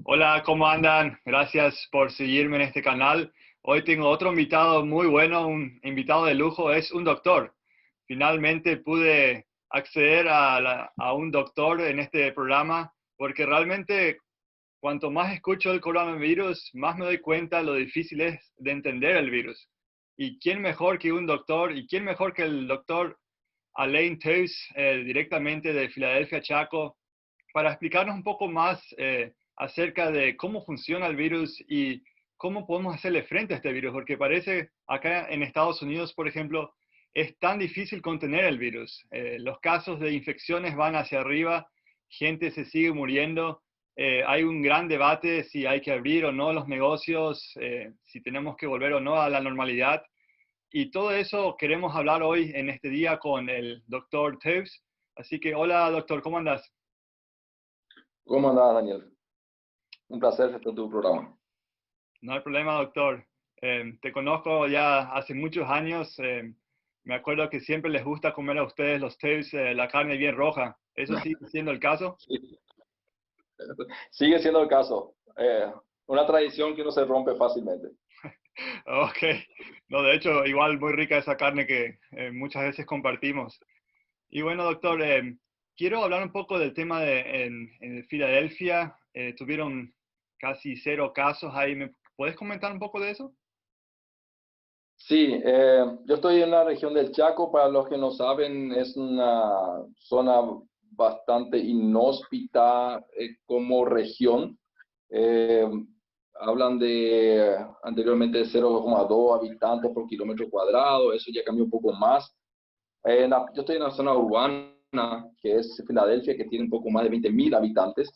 Hola, ¿cómo andan? Gracias por seguirme en este canal. Hoy tengo otro invitado muy bueno, un invitado de lujo, es un doctor. Finalmente pude acceder a un doctor en este programa porque realmente cuanto más escucho el coronavirus, más me doy cuenta lo difícil es de entender el virus. ¿Y quién mejor que un doctor? ¿Y quién mejor que el doctor Alain Teus, directamente de Filadelfia, Chaco, para explicarnos un poco más acerca de cómo funciona el virus y cómo podemos hacerle frente a este virus? Porque parece acá en Estados Unidos, por ejemplo, es tan difícil contener el virus. Los casos de infecciones van hacia arriba, gente se sigue muriendo. Hay un gran debate si hay que abrir o no los negocios, si tenemos que volver o no a la normalidad. Y todo eso queremos hablar hoy en este día con el doctor Teves. Así que, hola doctor, ¿cómo andas? ¿Cómo andás, Daniel? Un placer estar en tu programa. No hay problema, doctor. Te conozco ya hace muchos años. Me acuerdo que siempre les gusta comer a ustedes los Teves, la carne bien roja. ¿Eso sigue siendo el caso? Sí, sigue siendo el caso. Una tradición que no se rompe fácilmente. Ok. No, de hecho, igual muy rica esa carne que muchas veces compartimos. Y bueno, doctor, quiero hablar un poco del tema en Filadelfia. Tuvieron casi cero casos ahí. ¿Me puedes comentar un poco de eso? Sí, yo estoy en la región del Chaco. Para los que no saben, es una zona bastante inhóspita como región. Eh, Hablan de anteriormente de 0,2 habitantes por kilómetro cuadrado. Eso ya cambió un poco más. Yo estoy en la zona urbana, que es Filadelfia, que tiene un poco más de 20.000 habitantes.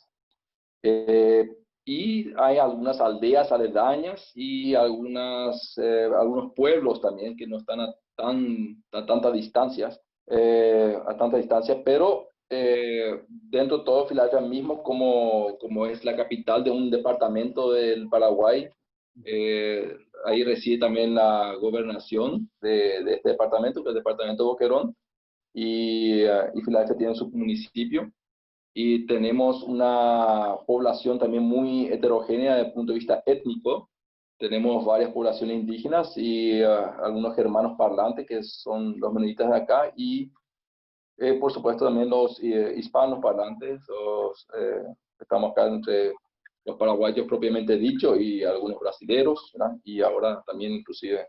Eh, y hay algunas aldeas aledañas y algunos pueblos también que no están a tantas distancias, pero dentro de todo Filadelfia mismo, como es la capital de un departamento del Paraguay, eh, ahí reside también la gobernación de este departamento, que es el departamento de Boquerón, y Filadelfia tiene su municipio y tenemos una población también muy heterogénea desde el punto de vista étnico. Tenemos varias poblaciones indígenas y algunos germanos parlantes que son los menonitas de acá y por supuesto también los hispanos parlantes, estamos acá entre los paraguayos propiamente dicho y algunos brasileros, ¿verdad? Y ahora también inclusive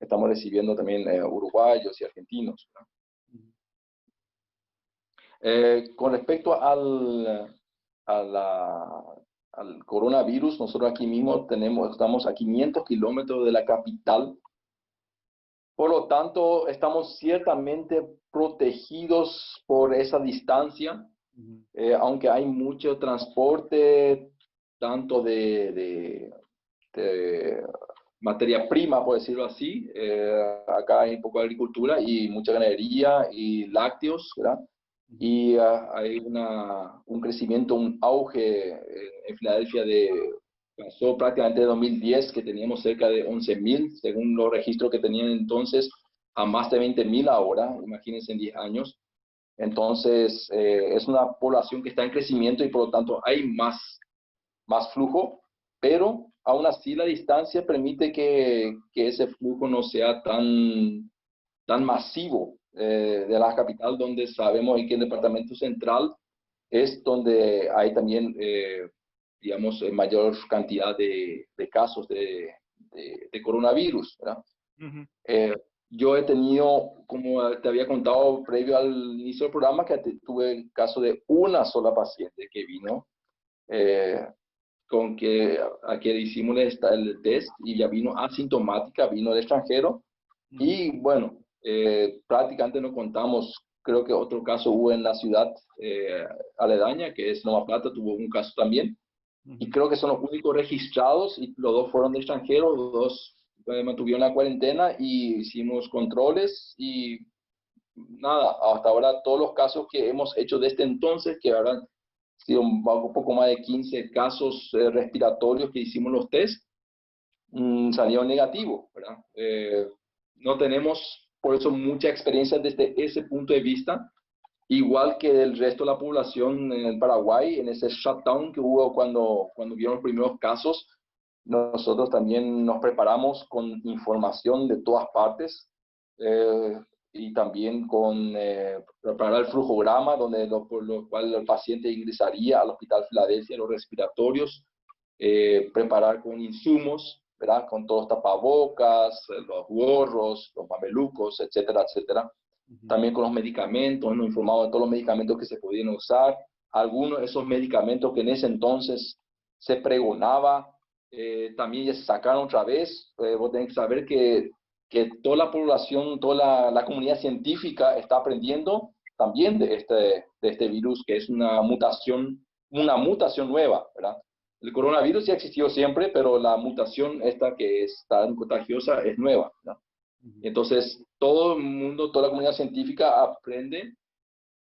estamos recibiendo también uruguayos y argentinos, ¿verdad? Con respecto a la- al coronavirus, nosotros aquí mismo estamos a 500 kilómetros de la capital, por lo tanto, estamos ciertamente protegidos por esa distancia, Ujú. aunque hay mucho transporte, tanto de materia prima, por decirlo así. Acá hay un poco de agricultura y mucha ganadería y lácteos, ¿verdad? Ujú. Y hay un crecimiento, un auge en Filadelfia pasó prácticamente de 2010, que teníamos cerca de 11.000, según los registros que tenían entonces, a más de 20.000 ahora, imagínense en 10 años. Entonces, es una población que está en crecimiento y por lo tanto hay más flujo, pero aún así la distancia permite que ese flujo no sea tan masivo de la capital, donde sabemos que el departamento central es donde hay también, digamos, mayor cantidad de casos de coronavirus, ¿verdad? Ujú. Eh, yo he tenido, como te había contado previo al inicio del programa, que tuve el caso de una sola paciente que vino, eh, con que a que hicimos el test y ya vino asintomática, vino de extranjero Ujú. y bueno, prácticamente no contamos. Creo que otro caso hubo en la ciudad aledaña, que es Nova Plata, tuvo un caso también. Y Ujú. creo que son los únicos registrados y los dos fueron de extranjero, los dos mantuvieron la cuarentena y hicimos controles y nada, hasta ahora todos los casos que hemos hecho desde entonces, que habrán sido un poco más de 15 casos respiratorios que hicimos los test, salieron negativos, ¿verdad? No tenemos por eso mucha experiencia desde ese punto de vista, igual que el resto de la población en el Paraguay, en ese shutdown que hubo cuando vieron los primeros casos, nosotros también nos preparamos con información de todas partes y también con preparar el flujograma, por lo cual el paciente ingresaría al Hospital Filadelfia, los respiratorios, preparar con insumos, ¿verdad? Con todos los tapabocas, los gorros, los mamelucos, etcétera, etcétera. También con los medicamentos, nos informaba de todos los medicamentos que se podían usar. Algunos de esos medicamentos que en ese entonces se pregonaba, también ya se sacaron otra vez. Vos tenés que saber que toda la población, toda la comunidad científica está aprendiendo también de este virus, que es una mutación nueva, ¿verdad? El coronavirus ya existió siempre, pero la mutación esta que es tan contagiosa es nueva, ¿no? Entonces, todo el mundo, toda la comunidad científica aprende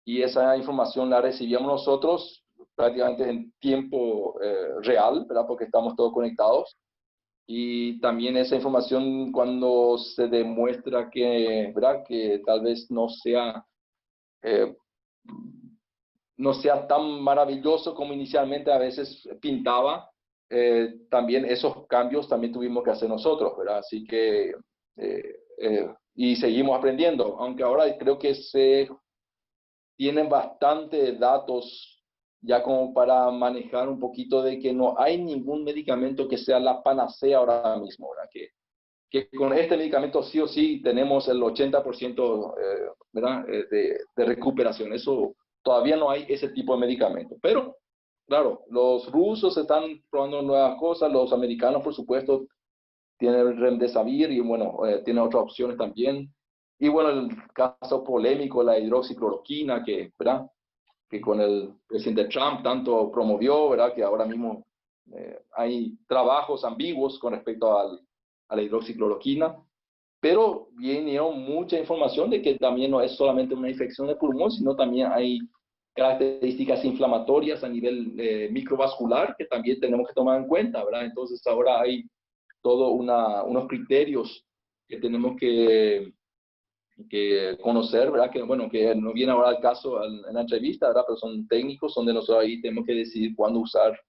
y esa información la recibíamos nosotros prácticamente en tiempo real, ¿verdad? Porque estamos todos conectados. Y también esa información cuando se demuestra que, ¿verdad? Que tal vez eh, no sea tan maravilloso como inicialmente a veces pintaba, también esos cambios también tuvimos que hacer nosotros, ¿verdad? Así que, y seguimos aprendiendo, aunque ahora creo que se tienen bastante datos ya como para manejar un poquito de que no hay ningún medicamento que sea la panacea ahora mismo, ¿verdad? Que con este medicamento sí o sí tenemos el 80% ¿verdad? De recuperación. Eso todavía no hay ese tipo de medicamento. Pero, claro, los rusos están probando nuevas cosas, los americanos, por supuesto, tienen el Remdesivir y, bueno, tienen otras opciones también. Y, bueno, el caso polémico, la hidroxicloroquina, ¿verdad? Que con el presidente Trump tanto promovió, ¿verdad? Que ahora mismo hay trabajos ambiguos con respecto a la hidroxicloroquina, pero viene mucha información de que también no es solamente una infección de pulmón, sino también hay características inflamatorias a nivel microvascular que también tenemos que tomar en cuenta, ¿verdad? Entonces ahora hay todos unos criterios que tenemos que conocer, ¿verdad? Que, bueno, que no viene ahora al caso en la entrevista, ¿verdad? Pero son técnicos donde nosotros ahí tenemos que decidir cuándo usar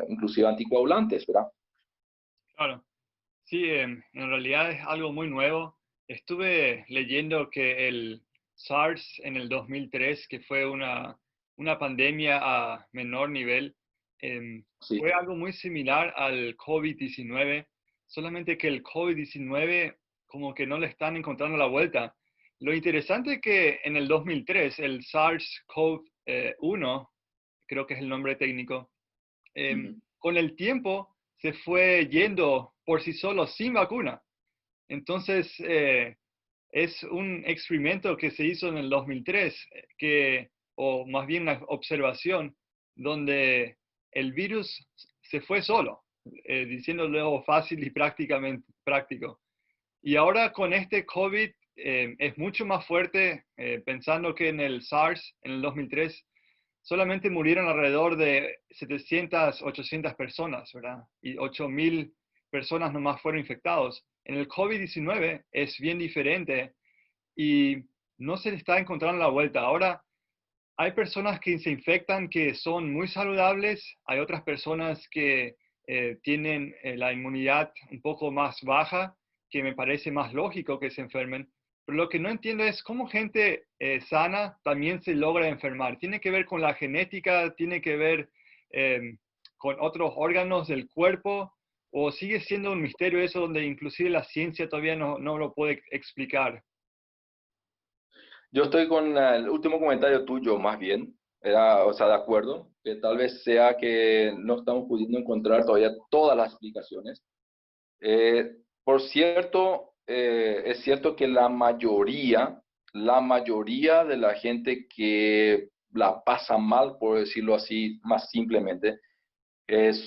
inclusive anticoagulantes, ¿verdad? Claro. Sí, en realidad es algo muy nuevo. Estuve leyendo que el SARS en el 2003, que fue una pandemia a menor nivel, Sí. fue algo muy similar al COVID-19, solamente que el COVID-19 como que no le están encontrando la vuelta. Lo interesante es que en el 2003, el SARS-CoV-1, creo que es el nombre técnico, con el tiempo se fue yendo por sí solo sin vacuna. Entonces, es un experimento que se hizo en el 2003, o más bien una observación, donde el virus se fue solo, diciéndolo fácil y prácticamente práctico. Y ahora con este COVID es mucho más fuerte, pensando que en el SARS, en el 2003, solamente murieron alrededor de 700, 800 personas, ¿verdad? Y 8.000 personas nomás fueron infectados. En el COVID-19 es bien diferente y no se le está encontrando la vuelta. Ahora, hay personas que se infectan que son muy saludables, hay otras personas que tienen la inmunidad un poco más baja, que me parece más lógico que se enfermen. Pero lo que no entiendo es cómo gente sana también se logra enfermar. ¿Tiene que ver con la genética? ¿Tiene que ver con otros órganos del cuerpo? ¿O sigue siendo un misterio eso donde inclusive la ciencia todavía no lo puede explicar? Yo estoy con el último comentario tuyo, más bien, o sea, de acuerdo, que tal vez sea que no estamos pudiendo encontrar todavía todas las explicaciones. Por cierto, es cierto que la mayoría de la gente que la pasa mal, por decirlo así, más simplemente,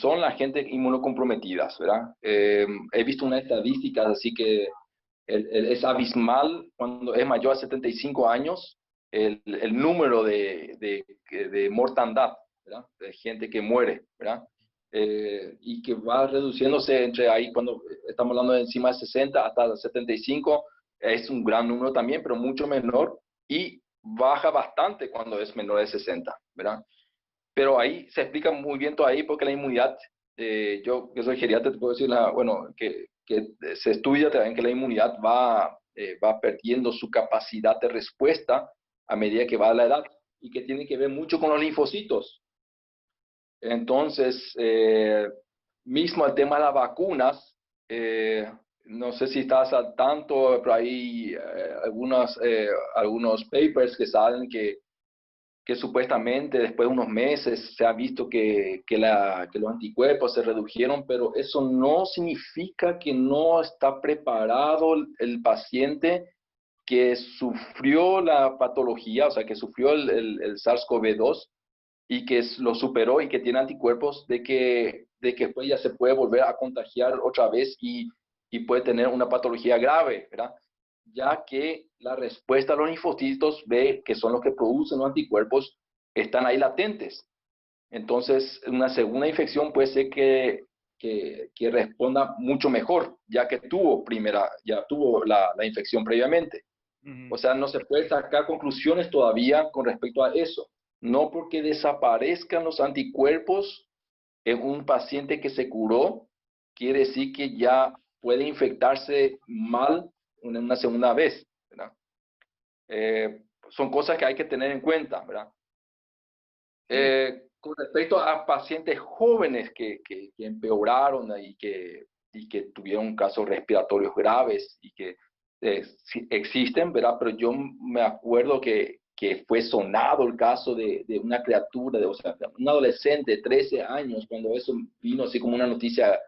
son la gente inmunocomprometidas, ¿verdad? He visto una estadística así que es abismal cuando es mayor a 75 años el número de mortandad, ¿verdad? De gente que muere, ¿verdad? Y que va reduciéndose entre ahí, cuando estamos hablando de encima de 60 hasta 75, es un gran número también, pero mucho menor. Y baja bastante cuando es menor de 60, ¿verdad? Pero ahí se explica muy bien todo ahí porque la inmunidad, yo que soy geriatra, te puedo decir, bueno, que se estudia también que la inmunidad va perdiendo su capacidad de respuesta a medida que va la edad y que tiene que ver mucho con los linfocitos. Entonces, mismo el tema de las vacunas, no sé si estás al tanto, pero hay algunos papers que salen que supuestamente después de unos meses se ha visto que los anticuerpos se redujeron, pero eso no significa que no está preparado el paciente que sufrió la patología, o sea, que sufrió el SARS-CoV-2 y que lo superó y que tiene anticuerpos de que después ya se puede volver a contagiar otra vez y puede tener una patología grave, ¿verdad? Ya que la respuesta a los linfocitos B, que son los que producen los anticuerpos, están ahí latentes. Entonces, una segunda infección puede ser que responda mucho mejor, ya que ya tuvo la infección previamente. O sea, no se puede sacar conclusiones todavía con respecto a eso. No porque desaparezcan los anticuerpos en un paciente que se curó, quiere decir que ya puede infectarse mal una segunda vez, ¿verdad? Son cosas que hay que tener en cuenta, ¿verdad? Con respecto a pacientes jóvenes que empeoraron y que tuvieron casos respiratorios graves y que sí existen, ¿verdad? Pero yo me acuerdo que fue sonado el caso de una criatura, o sea, un adolescente de 13 años, cuando eso vino así como una noticia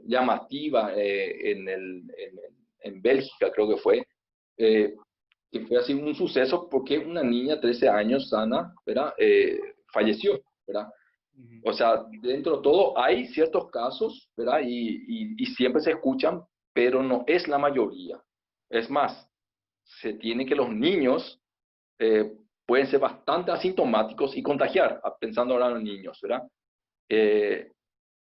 llamativa en Bélgica, creo que fue, que fue así un suceso porque una niña de 13 años sana, ¿verdad? Falleció, ¿verdad? O sea, dentro de todo hay ciertos casos, ¿verdad? Y siempre se escuchan, pero no es la mayoría. Es más, se tiene que los niños pueden ser bastante asintomáticos y contagiar, pensando ahora en los niños, ¿verdad? Eh,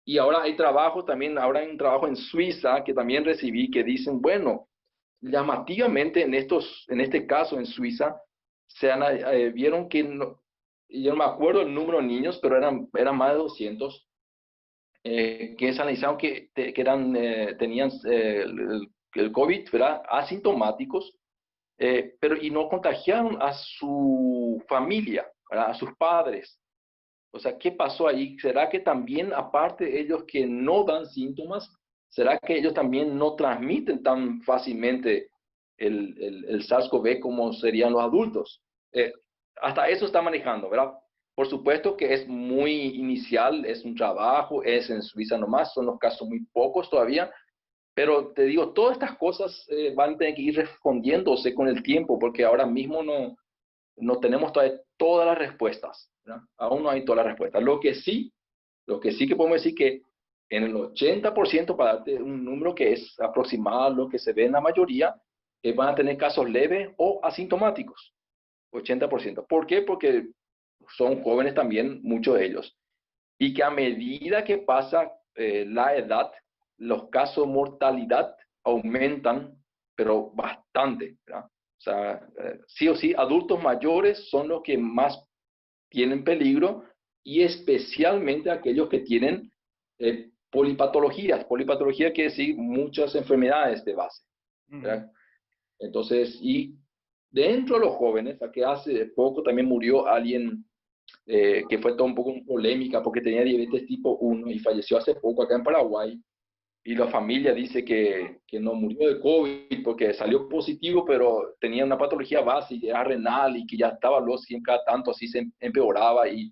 y ahora hay trabajo también, ahora hay un trabajo en Suiza que también recibí que dicen, bueno, llamativamente en este caso en Suiza, vieron que, yo no me acuerdo el número de niños, pero eran más de 200, que se analizaron tenían el COVID, ¿verdad? Asintomáticos, pero y no contagiaron a su familia, ¿verdad? A sus padres. O sea, ¿qué pasó ahí? ¿Será que también, aparte de ellos que no dan síntomas, será que ellos también no transmiten tan fácilmente el SARS-CoV como serían los adultos? Hasta eso está manejando, ¿verdad? Por supuesto que es muy inicial, es un trabajo, es en Suiza nomás, son los casos muy pocos todavía, pero te digo, todas estas cosas van a tener que ir respondiéndose con el tiempo, porque ahora mismo no tenemos todavía todas las respuestas, ¿verdad? Aún no hay todas las respuestas. Lo que sí que podemos decir que en el 80%, para darte un número que es aproximado a lo que se ve en la mayoría, van a tener casos leves o asintomáticos. 80%. ¿Por qué? Porque son jóvenes también, muchos de ellos. Y que a medida que pasa la edad, los casos de mortalidad aumentan, pero bastante, ¿verdad? O sea, sí o sí, adultos mayores son los que más tienen peligro y especialmente aquellos que tienen polipatologías. Polipatología quiere decir muchas enfermedades de base, ¿verdad? Entonces, y dentro de los jóvenes, a que hace poco también murió alguien que fue todo un poco polémica porque tenía diabetes tipo 1 y falleció hace poco acá en Paraguay. Y la familia dice que no murió de COVID porque salió positivo, pero tenía una patología base y era renal y que ya estaba luego siempre cada tanto así se empeoraba y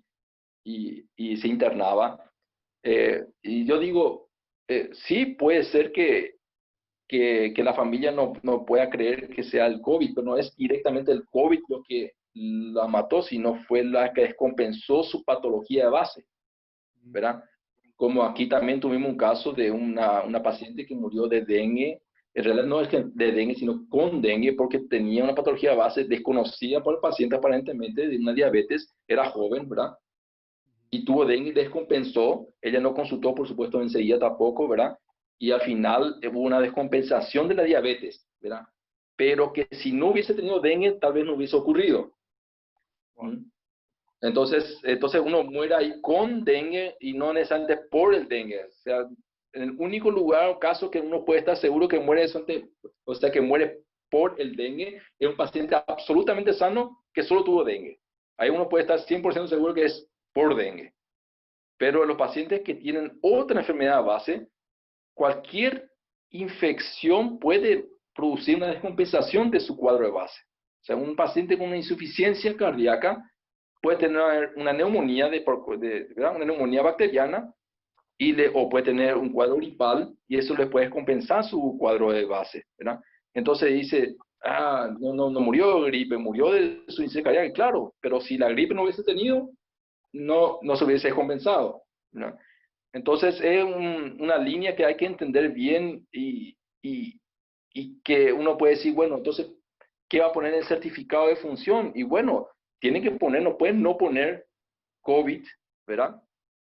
se internaba. Y yo digo, sí puede ser que la familia no pueda creer que sea el COVID, pero no es directamente el COVID lo que la mató, sino fue la que descompensó su patología de base, ¿verdad? Como aquí también tuvimos un caso de una paciente que murió de dengue, en realidad no es que de dengue, sino con dengue, porque tenía una patología de base desconocida por el paciente aparentemente, de una diabetes, era joven, ¿verdad? Y tuvo dengue y descompensó, ella no consultó, por supuesto, enseguida tampoco, ¿verdad? Y al final hubo una descompensación de la diabetes, ¿verdad? pero que si no hubiese tenido dengue, tal vez no hubiese ocurrido. Wow. Entonces uno muere ahí con dengue y no necesariamente por el dengue. O sea, en el único lugar o caso que uno puede estar seguro que muere, o sea, que muere por el dengue, es un paciente absolutamente sano que solo tuvo dengue. Ahí uno puede estar 100% seguro que es por dengue. Pero los pacientes que tienen otra enfermedad base, cualquier infección puede producir una descompensación de su cuadro de base. O sea, un paciente con una insuficiencia cardíaca puede tener una neumonía, ¿verdad? Una neumonía bacteriana o puede tener un cuadro gripal y eso le puede compensar su cuadro de base, ¿verdad? Entonces dice, no murió de gripe, murió de su insuficiencia cardíaca. Claro, pero si la gripe no hubiese tenido, no se hubiese compensado, ¿verdad? Entonces es una línea que hay que entender bien y que uno puede decir, bueno, entonces, ¿qué va a poner en el certificado de función? Y bueno, tienen que poner, no pueden no poner COVID, ¿verdad?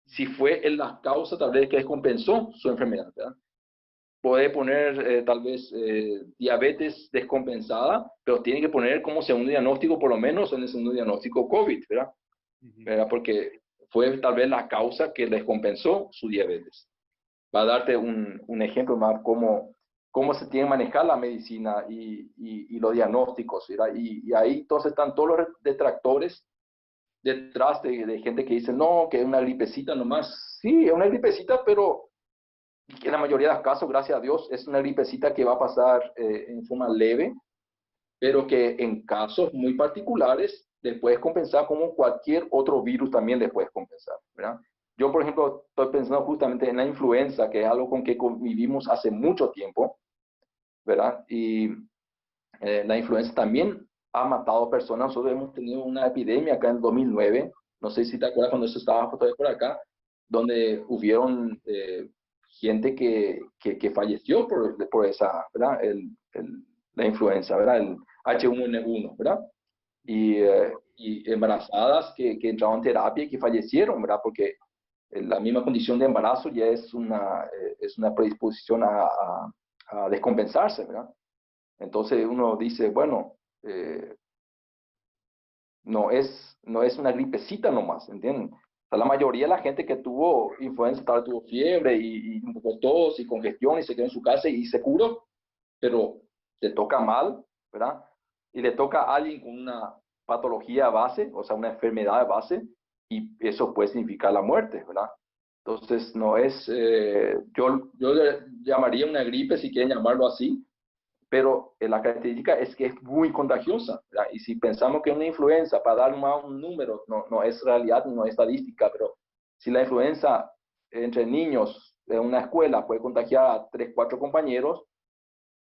Si fue en la causa tal vez que descompensó su enfermedad, ¿verdad? Puede poner tal vez diabetes descompensada, pero tiene que poner como segundo diagnóstico, por lo menos en el segundo diagnóstico COVID, ¿verdad? ¿Verdad? Porque fue tal vez la causa que descompensó su diabetes. Va a darte un ejemplo más cómo se tiene que manejar la medicina y los diagnósticos, ¿verdad? Y ahí entonces están todos los detractores detrás de gente que dice, no, que es una gripecita nomás. Sí, es una gripecita, pero en la mayoría de los casos, gracias a Dios, es una gripecita que va a pasar en forma leve, pero que en casos muy particulares le puedes compensar como cualquier otro virus también le puedes compensar, ¿verdad? Yo, por ejemplo, estoy pensando justamente en la influenza, que es algo con que convivimos hace mucho tiempo, ¿verdad? Y la influenza también ha matado personas. Nosotros hemos tenido una epidemia acá en 2009, no sé si te acuerdas cuando eso estaba todavía por acá, donde hubieron gente que falleció por esa, ¿verdad? La influenza, ¿verdad? El H1N1, ¿verdad? Y embarazadas que entraban en terapia y que fallecieron, ¿verdad? Porque la misma condición de embarazo ya es una predisposición a descompensarse, ¿verdad? Entonces uno dice, bueno, no es una gripecita nomás, ¿entienden? O sea, la mayoría de la gente que tuvo influenza tal vez tuvo fiebre y un poco de tos y congestión y se quedó en su casa y se curó, pero te toca mal, ¿verdad? Y le toca a alguien con una patología base, o sea, una enfermedad de base, y eso puede significar la muerte, ¿verdad? Entonces, no es, yo le llamaría una gripe, si quieren llamarlo así, pero la característica es que es muy contagiosa, ¿verdad? Y si pensamos que una influenza, para dar más un número, no es realidad, no es estadística, pero si la influenza entre niños de una escuela puede contagiar a 3, 4 compañeros,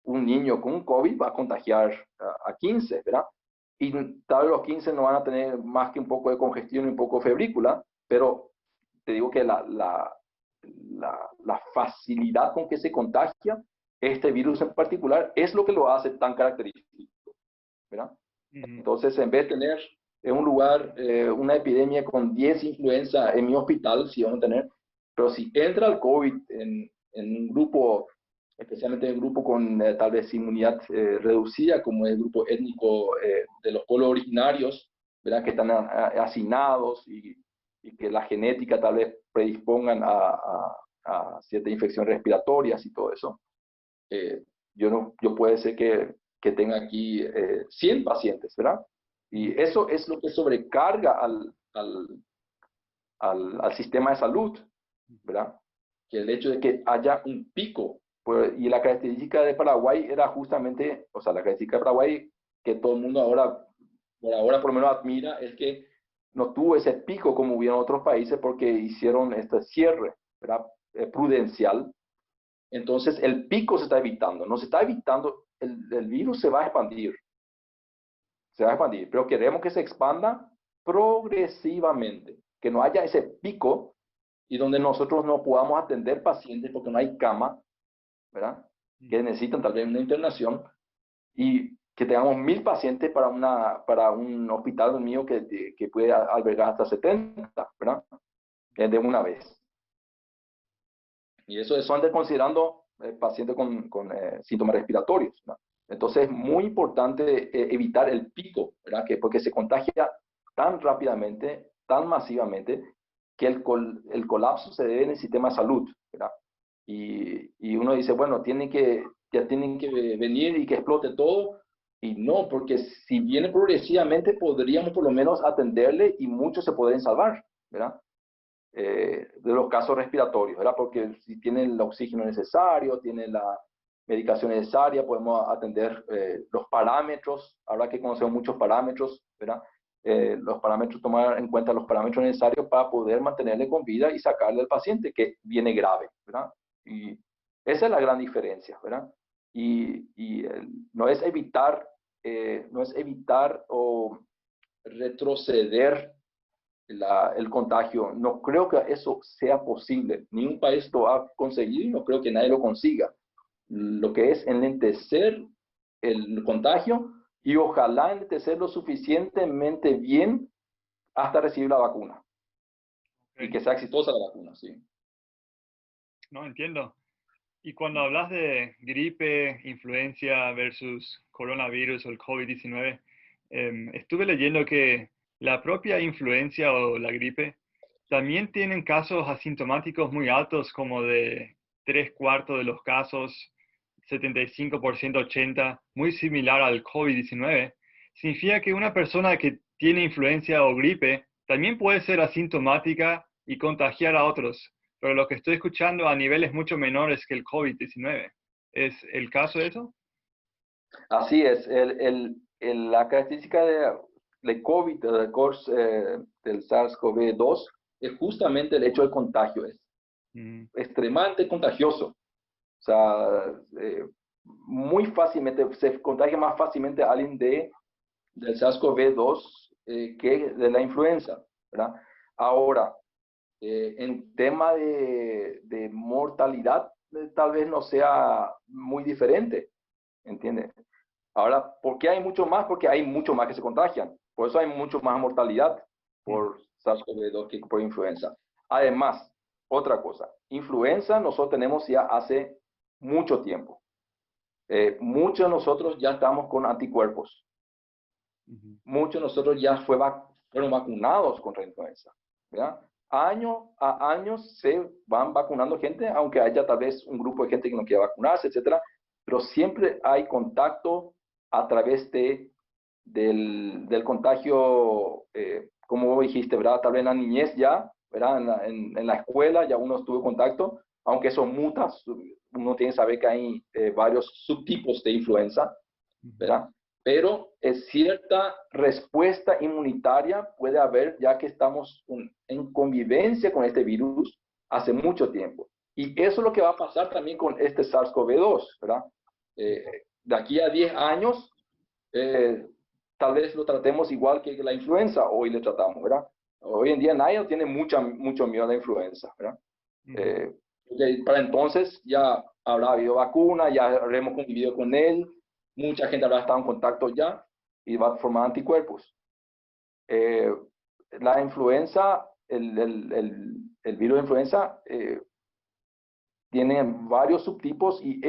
un niño con COVID va a contagiar a 15, ¿verdad? Y tal vez los 15 no van a tener más que un poco de congestión y un poco de febrícula, pero te digo que la facilidad con que se contagia este virus en particular es lo que lo hace tan característico, ¿verdad? Entonces, en vez de tener en un lugar una epidemia con 10 influenza en mi hospital, sí vamos a tener, pero si entra el COVID en un grupo, especialmente en un grupo con tal vez inmunidad reducida, como el grupo étnico de los pueblos originarios, ¿verdad? Que están hacinados y que la genética tal vez predispongan a ciertas infecciones respiratorias y todo eso. Yo puede ser que tenga aquí 100 pacientes, ¿verdad? Y eso es lo que sobrecarga al sistema de salud, ¿verdad? Que el hecho de que haya un pico, y la característica de Paraguay era justamente, o sea, la característica de Paraguay que todo el mundo por lo menos admira, es que no tuvo ese pico como hubieron otros países porque hicieron este cierre, ¿verdad? Prudencial. Entonces el pico se está evitando, no se está evitando, el virus se va a expandir, pero queremos que se expanda progresivamente, que no haya ese pico y donde nosotros no podamos atender pacientes porque no hay cama, ¿verdad? Que necesitan tal vez una internación y que tengamos 1000 pacientes para un hospital mío que puede albergar hasta 70, ¿verdad? De una vez. Y eso antes considerando pacientes con síntomas respiratorios, ¿no? Entonces es muy importante evitar el pico, ¿verdad? Porque se contagia tan rápidamente, tan masivamente, que el colapso se debe en el sistema de salud, ¿verdad? Y uno dice, bueno, ya tienen que venir y que explote todo. Y no, porque si viene progresivamente, podríamos por lo menos atenderle y muchos se podrían salvar, ¿verdad? De los casos respiratorios, ¿verdad? Porque si tienen el oxígeno necesario, tienen la medicación necesaria, podemos atender los parámetros, habrá que conocer muchos parámetros, ¿verdad? Los parámetros, tomar en cuenta los parámetros necesarios para poder mantenerle con vida y sacarle al paciente que viene grave, ¿verdad? Y esa es la gran diferencia, ¿verdad? No es evitar, no es evitar o retroceder el contagio. No creo que eso sea posible. Ni un país lo ha conseguido y no creo que nadie lo consiga. Lo que es enlentecer el contagio y ojalá enlentecer lo suficientemente bien hasta recibir la vacuna. Okay. Y que sea exitosa la vacuna, sí. No entiendo. Y cuando hablas de gripe, influencia versus coronavirus o el COVID-19, estuve leyendo que la propia influencia o la gripe también tienen casos asintomáticos muy altos, como de 3/4 de los casos, 75%, 80%, muy similar al COVID-19. Significa que una persona que tiene influencia o gripe también puede ser asintomática y contagiar a otros, pero lo que estoy escuchando a niveles mucho menores que el COVID-19. ¿Es el caso de eso? Así es. La característica de COVID, del SARS-CoV-2, es justamente el hecho del contagio. Es Mm, extremadamente contagioso. O sea, muy fácilmente, se contagia más fácilmente a alguien del SARS-CoV-2 que de la influenza, ¿verdad? Ahora, en tema de mortalidad, tal vez no sea muy diferente, ¿entiendes? Ahora, ¿por qué hay mucho más? Porque hay mucho más que se contagian. Por eso hay mucho más mortalidad mm, por SARS-CoV-2 que por influenza. Además, otra cosa, influenza nosotros tenemos ya hace mucho tiempo. Muchos de nosotros ya estamos con anticuerpos. ujú. Muchos de nosotros ya fueron vacunados contra influenza, ¿verdad? Año a año se van vacunando gente, aunque haya tal vez un grupo de gente que no quiera vacunarse, etcétera, pero siempre hay contacto a través del contagio, como dijiste, ¿verdad? Tal vez en la niñez ya, ¿verdad? En la escuela ya uno tuvo contacto, aunque eso muta, uno tiene que saber que hay varios subtipos de influenza, Ujú. ¿verdad? Pero es cierta respuesta inmunitaria puede haber ya que estamos en convivencia con este virus hace mucho tiempo. Y eso es lo que va a pasar también con este SARS-CoV-2, ¿verdad? Eh, de aquí a 10 años, eh, tal vez lo tratemos igual que la influenza, hoy le tratamos, ¿verdad? Hoy en día nadie tiene mucho miedo a la influenza, ¿verdad? Ujú. Eh, para entonces ya habrá habido vacuna, ya habremos convivido con él, mucha gente habrá estado en contacto ya y va a formar anticuerpos. Eh, la influenza, el virus de influenza, tiene varios subtipos y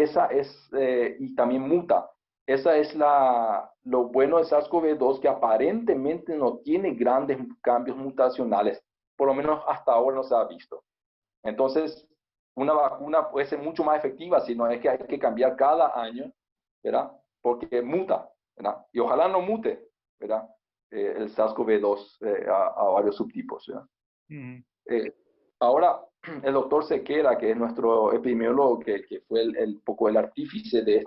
también muta. Esa es lo bueno de SARS-CoV-2, que aparentemente no tiene grandes cambios mutacionales, por lo menos hasta ahora no se ha visto. Entonces, una vacuna puede ser mucho más efectiva si no es que hay que cambiar cada año, ¿verdad? Porque muta, ¿verdad? Y ojalá no mute, ¿verdad? El SARS-CoV-2 a varios subtipos, ¿verdad? Ujú. Eh, Ahora, el doctor Sequera, que es nuestro epidemiólogo, que fue poco el artífice de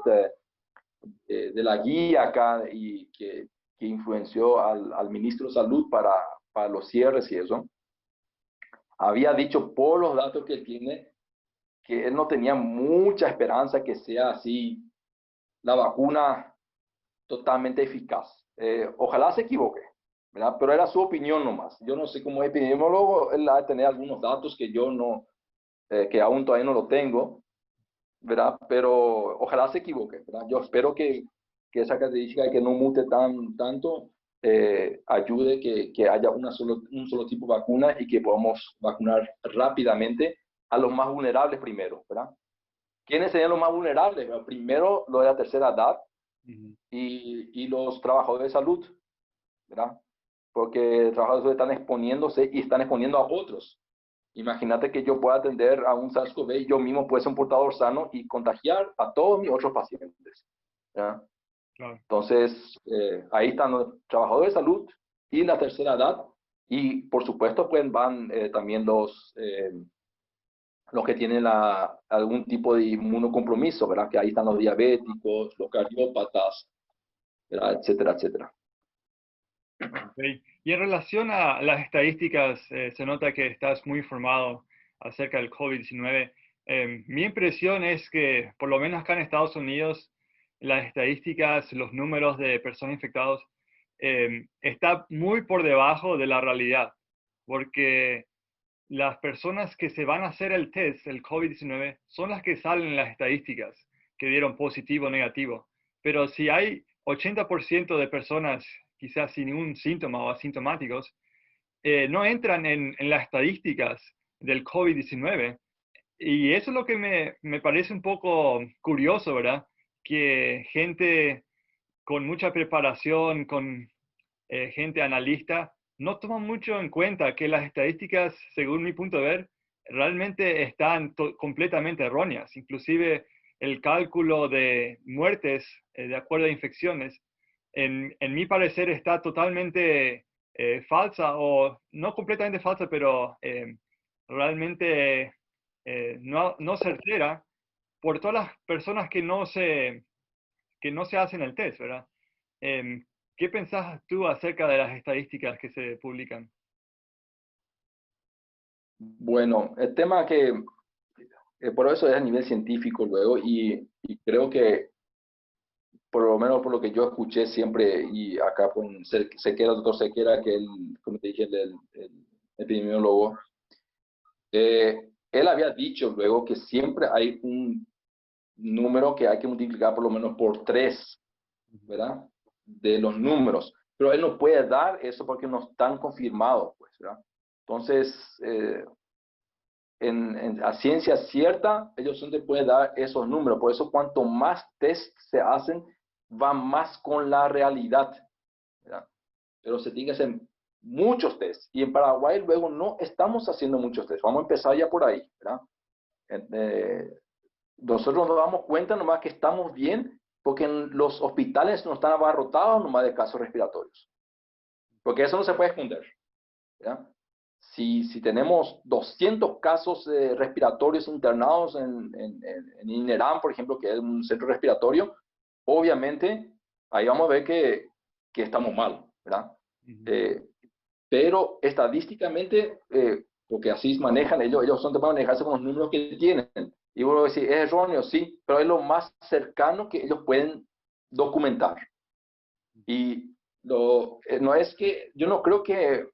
la guía acá y que influenció al ministro de Salud para los cierres y eso, había dicho por los datos que él tiene que él no tenía mucha esperanza que sea así la vacuna totalmente eficaz. Ojalá se equivoque, ¿verdad? Pero era su opinión nomás. Yo no sé cómo epidemiólogo, él ha de tener algunos datos que yo no, que aún todavía no lo tengo, ¿verdad? Pero ojalá se equivoque, ¿verdad? Yo espero que esa característica de que no mute tanto ayude que haya un solo tipo de vacuna y que podamos vacunar rápidamente a los más vulnerables primero, ¿verdad? ¿Quiénes serían los más vulnerables? Bueno, primero, lo de la tercera edad, Ujú. y los trabajadores de salud, ¿verdad? Porque los trabajadores de salud están exponiéndose y están exponiendo a otros. Imagínate que yo pueda atender a un SARS-CoV y yo mismo puedo ser un portador sano y contagiar a todos mis otros pacientes, ¿verdad? Claro. Entonces, ahí están los trabajadores de salud y la tercera edad. Y por supuesto, pues van también los que tienen algún tipo de inmunocompromiso, ¿verdad? Que ahí están los diabéticos, los cardiópatas, ¿verdad? Etcétera, etcétera. Okay. Y en relación a las estadísticas, se nota que estás muy informado acerca del COVID-19. Mi impresión es que, por lo menos acá en Estados Unidos, las estadísticas, los números de personas infectadas, está muy por debajo de la realidad, porque las personas que se van a hacer el test, el COVID-19, son las que salen en las estadísticas, que dieron positivo o negativo. Pero si hay 80% de personas quizás sin ningún síntoma o asintomáticos, no entran en las estadísticas del COVID-19. Y eso es lo que me parece un poco curioso, ¿verdad? Que gente con mucha preparación, con gente analista, no toma mucho en cuenta que las estadísticas, según mi punto de ver, realmente están completamente erróneas. Inclusive el cálculo de muertes de acuerdo a infecciones, en mi parecer, está totalmente falsa, o no completamente falsa, pero realmente no certera por todas las personas que no se hacen el test, ¿verdad? Em, ¿Qué pensás tú acerca de las estadísticas que se publican? Bueno, el tema que por eso es a nivel científico luego y creo que por lo menos por lo que yo escuché siempre y acá con Sequera, el doctor Sequera, que él, como te dije, el epidemiólogo, él había dicho luego que siempre hay un número que hay que multiplicar por lo menos por 3, ¿verdad? De los números. Pero él no puede dar eso porque no están confirmados, pues, ¿verdad? Entonces, a ciencia cierta, ellos son te pueden dar esos números. Por eso, cuanto más test se hacen, va más con la realidad, ¿verdad? Pero se tiene que hacer muchos test. Y en Paraguay luego no estamos haciendo muchos test. Vamos a empezar ya por ahí, ¿verdad? Eh, Nosotros nos damos cuenta nomás que estamos bien porque en los hospitales no están abarrotados nomás de casos respiratorios. Porque eso no se puede esconder, ¿ya? Si tenemos 200 casos respiratorios internados en INERAM, por ejemplo, que es un centro respiratorio, obviamente ahí vamos a ver que estamos mal, ¿verdad? Ujú. Eh, pero estadísticamente, porque así manejan ellos son de manejarse con los números que tienen. Y uno va a decir, es erróneo, sí, pero es lo más cercano que ellos pueden documentar. Y no es que, yo no creo que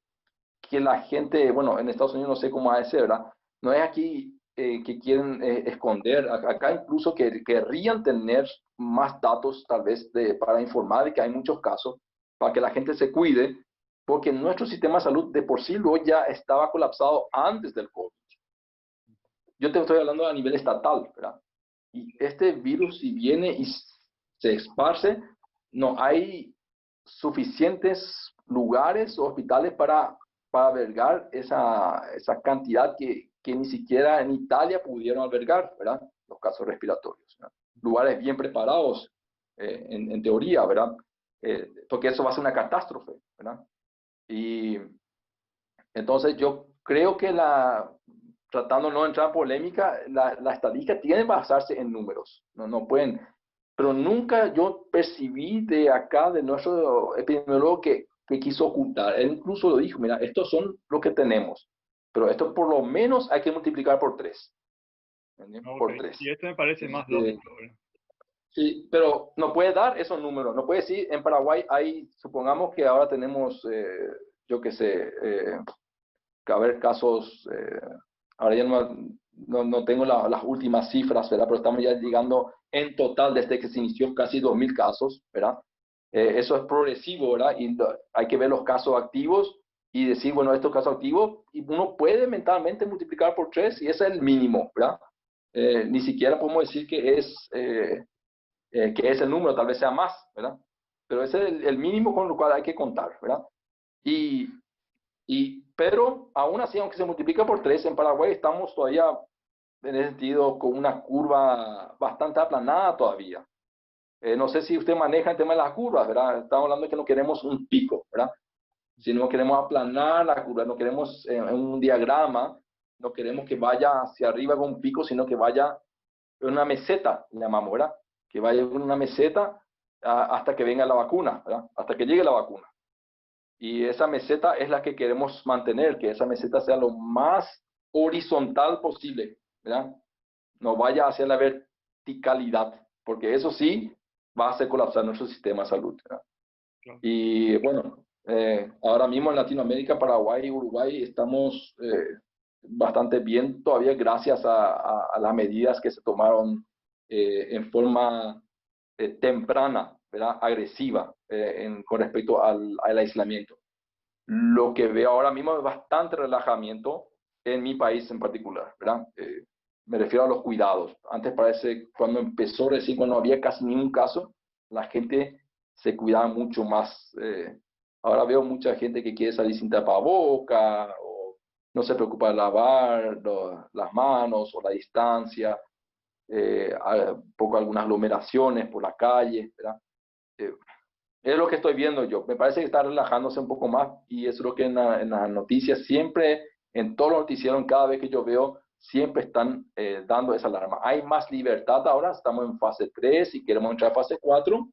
la gente, bueno, en Estados Unidos no sé cómo va a ser, ¿verdad? No es aquí que quieren esconder, acá incluso que querrían tener más datos tal vez para informar de que hay muchos casos, para que la gente se cuide, porque nuestro sistema de salud de por sí luego ya estaba colapsado antes del COVID. Yo te estoy hablando a nivel estatal, ¿verdad? Y este virus, si viene y se esparce, no hay suficientes lugares o hospitales para albergar esa cantidad que ni siquiera en Italia pudieron albergar, ¿verdad? Los casos respiratorios, ¿verdad? Lugares bien preparados, en teoría, ¿verdad? Porque eso va a ser una catástrofe, ¿verdad? Y entonces yo creo que tratando de no entrar en polémica, la estadística tiene que basarse en números, no pueden, pero nunca yo percibí de acá, de nuestro epidemiólogo, que quiso ocultar. Él incluso lo dijo, mira, estos son lo que tenemos, pero esto por lo menos hay que multiplicar por 3, Ok, por 3. y esto me parece más Eh, lógico, ¿verdad? sí, pero no puede dar esos números, no puede decir, en Paraguay hay, supongamos que ahora tenemos, yo qué sé, que haber casos, ahora ya no tengo las últimas cifras, ¿verdad? Pero estamos ya llegando en total desde que se inició casi 2.000 casos, ¿verdad? Eso es progresivo, ¿verdad? Y hay que ver los casos activos y decir, bueno, estos casos activos, y uno puede mentalmente multiplicar por 3 y ese es el mínimo, ¿verdad? Ni siquiera podemos decir que es que ese número tal vez sea más, ¿verdad? Pero ese es el mínimo con lo cual hay que contar, ¿verdad? Y, pero aún así, aunque se multiplica por 3, en Paraguay estamos todavía, en ese sentido, con una curva bastante aplanada todavía. No sé si usted maneja el tema de las curvas, ¿verdad? Estamos hablando de que no queremos un pico, ¿verdad? Si no queremos aplanar la curva, no queremos en un diagrama, no queremos que vaya hacia arriba con un pico, sino que vaya en una meseta, llamamos, ¿verdad? Que vaya en una meseta hasta que venga la vacuna, ¿verdad? Hasta que llegue la vacuna. Y esa meseta es la que queremos mantener, que esa meseta sea lo más horizontal posible, ¿verdad? No vaya hacia la verticalidad, porque eso sí va a hacer colapsar nuestro sistema de salud, ¿verdad? Claro. Y bueno, ahora mismo en Latinoamérica, Paraguay y Uruguay estamos bastante bien todavía gracias a las medidas que se tomaron en forma temprana, ¿verdad? Agresiva con respecto al aislamiento. Lo que veo ahora mismo es bastante relajamiento en mi país en particular, ¿verdad? Me refiero a los cuidados. Antes parece, cuando empezó recién, cuando no había casi ningún caso, la gente se cuidaba mucho más. Ahora veo mucha gente que quiere salir sin tapaboca, o no se preocupa de lavar las manos o la distancia, un poco algunas aglomeraciones por la calle, ¿verdad? Eh, es lo que estoy viendo yo. Me parece que está relajándose un poco más y es lo que en las noticias siempre, en todos los noticieros, cada vez que yo veo, siempre están dando esa alarma. Hay más libertad ahora, estamos en fase 3 y queremos entrar a fase 4,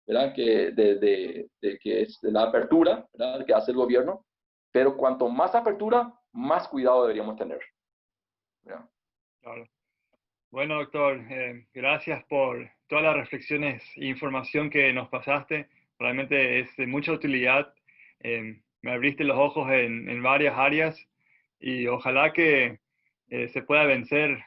¿verdad? Que es de la apertura, ¿verdad? Que hace el gobierno. Pero cuanto más apertura, más cuidado deberíamos tener, ¿verdad? Claro. Bueno, doctor, gracias por todas las reflexiones e información que nos pasaste. Realmente es de mucha utilidad. Me abriste los ojos en varias áreas y ojalá que se pueda vencer,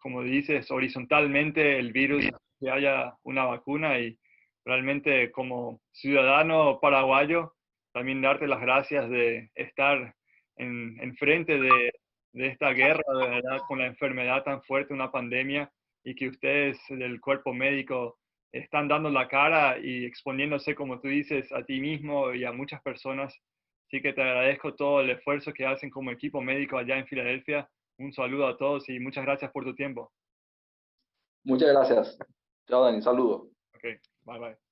como dices, horizontalmente el virus, que haya una vacuna y realmente como ciudadano paraguayo, también darte las gracias de estar en frente de esta guerra, de verdad, con la enfermedad tan fuerte, una pandemia, y que ustedes del cuerpo médico están dando la cara y exponiéndose, como tú dices, a ti mismo y a muchas personas. Así que te agradezco todo el esfuerzo que hacen como equipo médico allá en Filadelfia. Un saludo a todos y muchas gracias por tu tiempo. Muchas gracias. Chao, Dani. Saludos. Ok, bye bye.